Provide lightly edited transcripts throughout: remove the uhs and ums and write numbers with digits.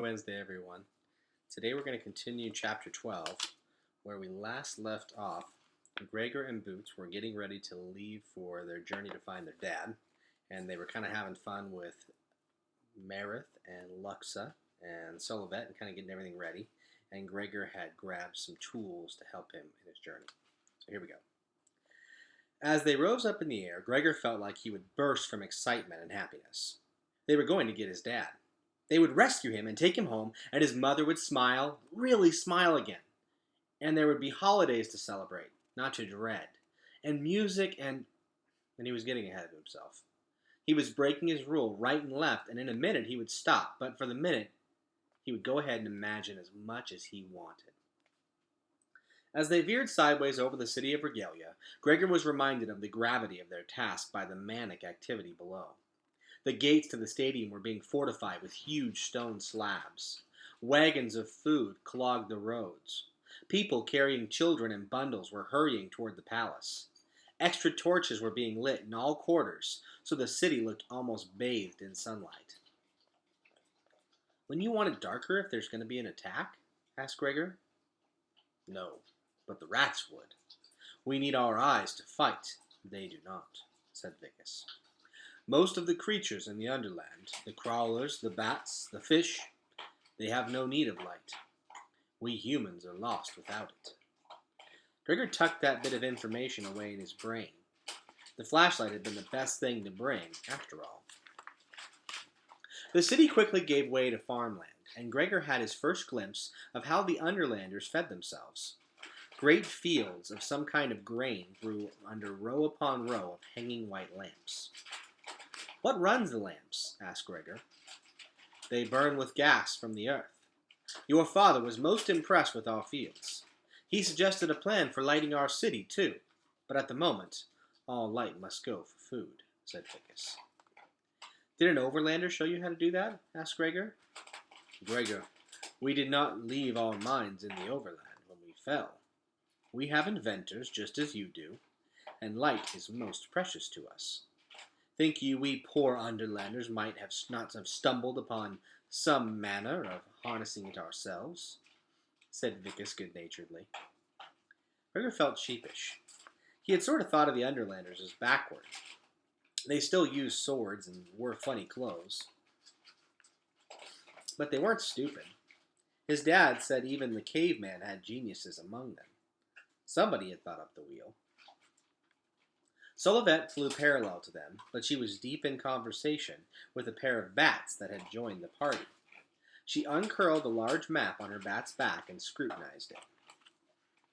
Wednesday, everyone. Today we're going to continue chapter 12, where we last left off. Gregor and Boots were getting ready to leave for their journey to find their dad, and they were kind of having fun with Merith and Luxa and Solivet and kind of getting everything ready. And Gregor had grabbed some tools to help him in his journey. So here we go. As they rose up in the air, Gregor felt like he would burst from excitement and happiness. They were going to get his dad. They would rescue him and take him home, and his mother would smile, really smile again. And there would be holidays to celebrate, not to dread, and music and he was getting ahead of himself. He was breaking his rule right and left, and in a minute he would stop, but for the minute, he would go ahead and imagine as much as he wanted. As they veered sideways over the city of Regalia, Gregor was reminded of the gravity of their task by the manic activity below. The gates to the stadium were being fortified with huge stone slabs. Wagons of food clogged the roads. People carrying children in bundles were hurrying toward the palace. Extra torches were being lit in all quarters, so the city looked almost bathed in sunlight. "Wouldn't you want it darker if there's going to be an attack?" asked Gregor. "No, but the rats would. We need our eyes to fight. They do not," said Vicus. "Most of the creatures in the Underland, the crawlers, the bats, the fish, they have no need of light. We humans are lost without it." Gregor tucked that bit of information away in his brain. The flashlight had been the best thing to bring, after all. The city quickly gave way to farmland, and Gregor had his first glimpse of how the Underlanders fed themselves. Great fields of some kind of grain grew under row upon row of hanging white lamps. "What runs the lamps?" asked Gregor. "They burn with gas from the earth. Your father was most impressed with our fields. He suggested a plan for lighting our city, too, but at the moment, all light must go for food," said Vicus. "Did an overlander show you how to do that?" asked Gregor. "Gregor, we did not leave our minds in the overland when we fell. We have inventors just as you do, and light is most precious to us. Think you we poor Underlanders might have not have stumbled upon some manner of harnessing it ourselves?" said Vicus good-naturedly. Gregor felt sheepish. He had sort of thought of the Underlanders as backward. They still used swords and wore funny clothes. But they weren't stupid. His dad said even the caveman had geniuses among them. Somebody had thought up the wheel. Solivet flew parallel to them, but she was deep in conversation with a pair of bats that had joined the party. She uncurled a large map on her bat's back and scrutinized it.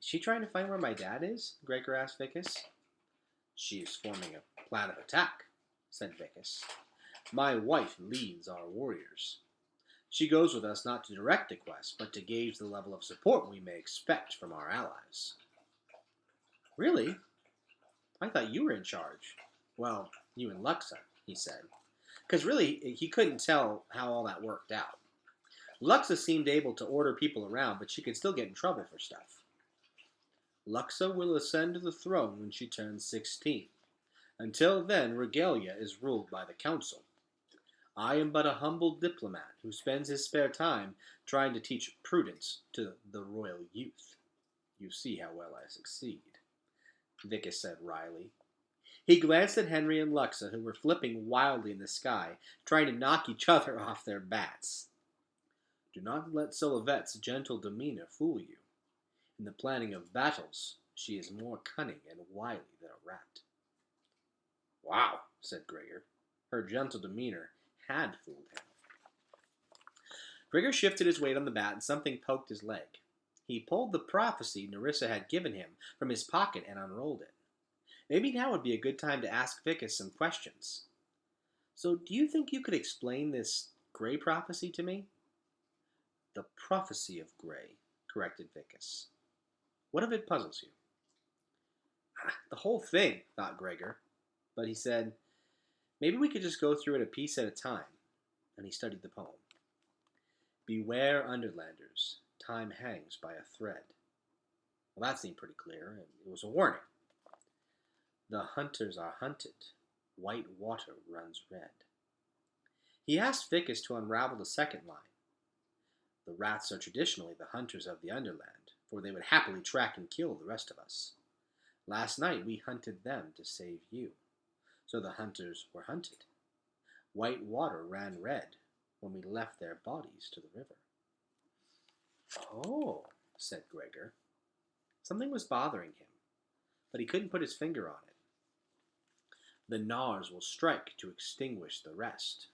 "Is she trying to find where my dad is?" Gregor asked Vicus. "She is forming a plan of attack," said Vicus. "My wife leads our warriors. She goes with us not to direct the quest, but to gauge the level of support we may expect from our allies." "Really? I thought you were in charge." "Well, you and Luxa," he said. Because really, he couldn't tell how all that worked out. Luxa seemed able to order people around, but she could still get in trouble for stuff. "Luxa will ascend to the throne when she turns 16. Until then, Regalia is ruled by the council. I am but a humble diplomat who spends his spare time trying to teach prudence to the royal youth. You see how well I succeed," Vicus said wryly. He glanced at Henry and Luxa, who were flipping wildly in the sky, trying to knock each other off their bats. "Do not let Solivet's gentle demeanor fool you. In the planning of battles, she is more cunning and wily than a rat." "Wow," said Gregor. Her gentle demeanor had fooled him. Gregor shifted his weight on the bat and something poked his leg. He pulled the prophecy Nerissa had given him from his pocket and unrolled it. Maybe now would be a good time to ask Vicus some questions. "So, do you think you could explain this Grey prophecy to me?" "The prophecy of Grey," corrected Vicus. "What if it puzzles you?" The whole thing," thought Gregor. But he said, "Maybe we could just go through it a piece at a time." And he studied the poem. "Beware, Underlanders. Time hangs by a thread." Well, that seemed pretty clear, and it was a warning. "The hunters are hunted. White water runs red." He asked Vicus to unravel the second line. The rats are traditionally the hunters of the underland, for they would happily track and kill the rest of us. Last night we hunted them to save you, so the hunters were hunted. White water ran red when we left their bodies to the river. Oh, said Gregor. Something was bothering him, but he couldn't put his finger on it. The Nars will strike to extinguish the rest.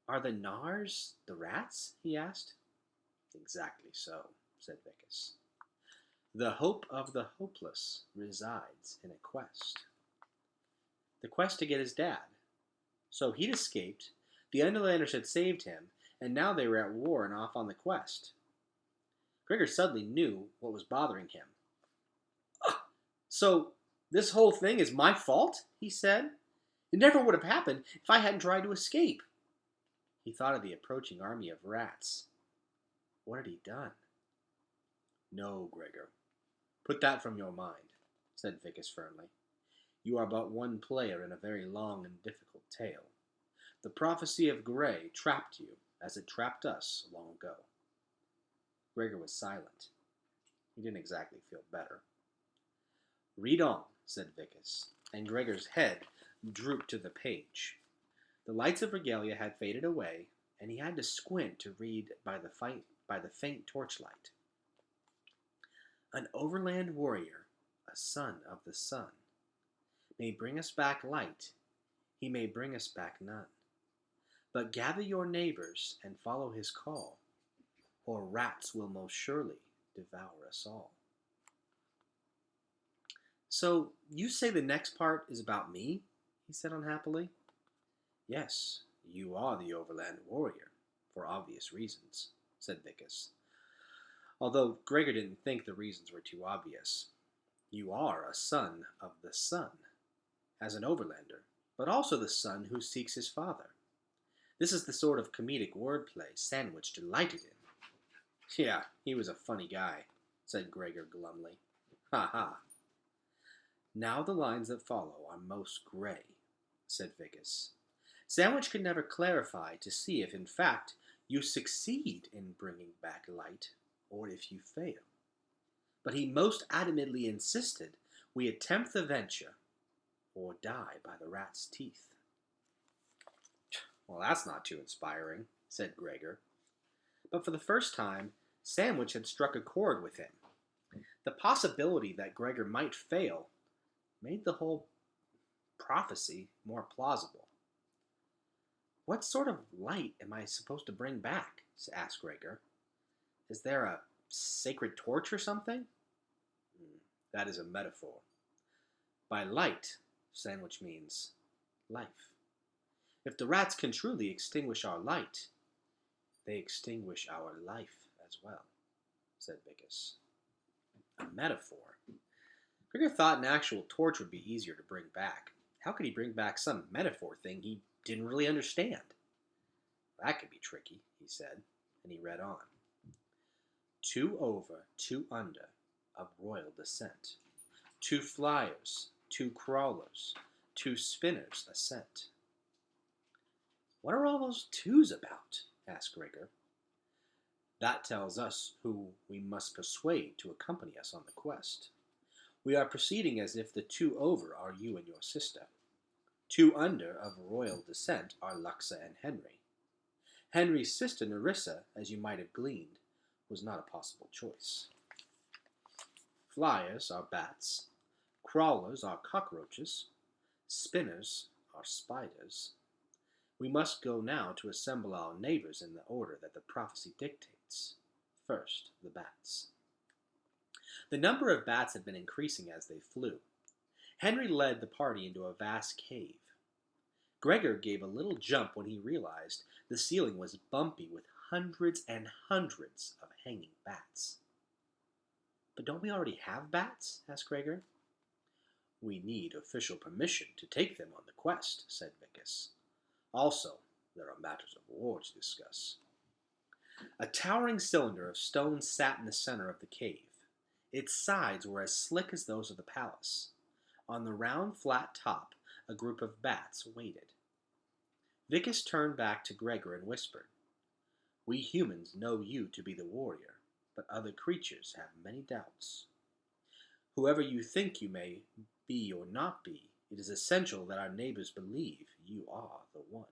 Are the Nars the rats? He asked. Exactly so, said Vicus. The hope of the hopeless resides in a quest. The quest to get his dad. So he'd escaped, the Underlanders had saved him, and now they were at war and off on the quest. Gregor suddenly knew what was bothering him. So this whole thing is my fault? He said. It never would have happened if I hadn't tried to escape. He thought of the approaching army of rats. What had he done? No, Gregor. Put that from your mind, said Vicus firmly. You are but one player in a very long and difficult tale. The prophecy of Grey trapped you, as it trapped us long ago. Gregor was silent. He didn't exactly feel better. Read on, said Vicus, and Gregor's head drooped to the page. The lights of regalia had faded away, and he had to squint to read by the faint torchlight. An overland warrior, a son of the sun, may bring us back light, he may bring us back none. But gather your neighbors and follow his call, or rats will most surely devour us all. So, you say the next part is about me? He said unhappily. Yes, you are the overland warrior, for obvious reasons, said Vicus. Although Gregor didn't think the reasons were too obvious. You are a son of the sun, as an overlander, but also the son who seeks his father. This is the sort of comedic wordplay Sandwich delighted in. Yeah, he was a funny guy, said Gregor glumly. Ha ha. Now the lines that follow are most grey, said Vicus. Sandwich could never clarify to see if, in fact, you succeed in bringing back light, or if you fail. But he most adamantly insisted we attempt the venture, or die by the rat's teeth. Well, that's not too inspiring, said Gregor. But for the first time, Sandwich had struck a chord with him. The possibility that Gregor might fail made the whole prophecy more plausible. What sort of light am I supposed to bring back? Asked Gregor. Is there a sacred torch or something? That is a metaphor. By light, Sandwich means life. If the rats can truly extinguish our light, they extinguish our life as well, said Vicus. A metaphor? Gregor thought an actual torch would be easier to bring back. How could he bring back some metaphor thing he didn't really understand? That could be tricky, he said, and he read on. 2 over, 2 under, of royal descent. 2 flyers, 2 crawlers, 2 spinners ascent. What are all those 2s about? Asked Gregor. That tells us who we must persuade to accompany us on the quest. We are proceeding as if the 2 over are you and your sister. 2 under of royal descent are Luxa and Henry. Henry's sister Nerissa, as you might have gleaned, was not a possible choice. Flyers are bats, crawlers are cockroaches, spinners are spiders. We must go now to assemble our neighbors in the order that the prophecy dictates. First, the bats. The number of bats had been increasing as they flew. Henry led the party into a vast cave. Gregor gave a little jump when he realized the ceiling was bumpy with hundreds and hundreds of hanging bats. But don't we already have bats? Asked Gregor. We need official permission to take them on the quest, said Vicus. Also, there are matters of war to discuss. A towering cylinder of stone sat in the center of the cave. Its sides were as slick as those of the palace. On the round, flat top, a group of bats waited. Vicus turned back to Gregor and whispered, We humans know you to be the warrior, but other creatures have many doubts. Whoever you think you may be or not be, it is essential that our neighbors believe you are the one.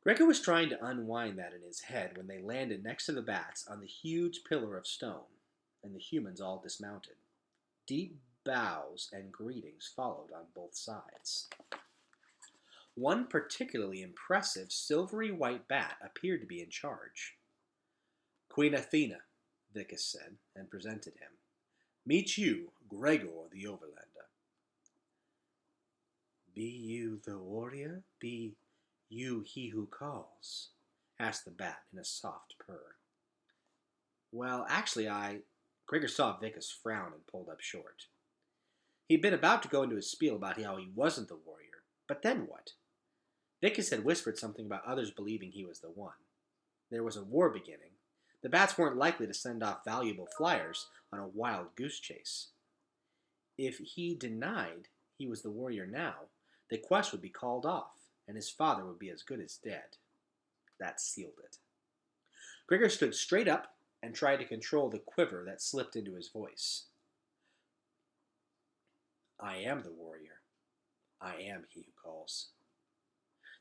Gregor was trying to unwind that in his head when they landed next to the bats on the huge pillar of stone, and the humans all dismounted. Deep bows and greetings followed on both sides. One particularly impressive silvery white bat appeared to be in charge. Queen Athena, Vicus said, and presented him. Meet you, Gregor the Overlander. Be you the warrior? Be you he who calls? Asked the bat in a soft purr. Well, actually, Gregor saw Vicus frown and pulled up short. He'd been about to go into his spiel about how he wasn't the warrior, but then what? Vicus had whispered something about others believing he was the one. There was a war beginning. The bats weren't likely to send off valuable flyers on a wild goose chase. If he denied he was the warrior now, the quest would be called off, and his father would be as good as dead. That sealed it. Gregor stood straight up and tried to control the quiver that slipped into his voice. I am the warrior. I am he who calls.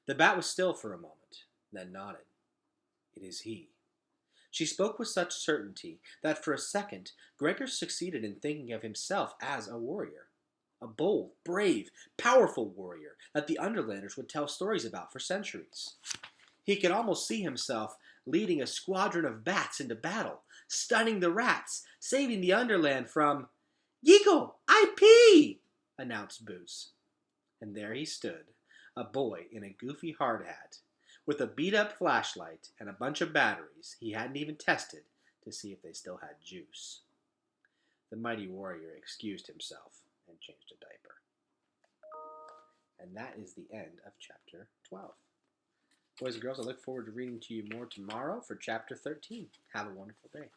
The bat was still for a moment, then nodded. It is he. She spoke with such certainty that for a second Gregor succeeded in thinking of himself as a warrior. A bold, brave, powerful warrior that the Underlanders would tell stories about for centuries. He could almost see himself leading a squadron of bats into battle, stunning the rats, saving the Underland from... Yeagle, I pee! Announced Boots. And there he stood, a boy in a goofy hard hat, with a beat-up flashlight and a bunch of batteries he hadn't even tested to see if they still had juice. The mighty warrior excused himself and changed a diaper. And that is the end of Chapter 12. Boys and girls, I look forward to reading to you more tomorrow for Chapter 13. Have a wonderful day.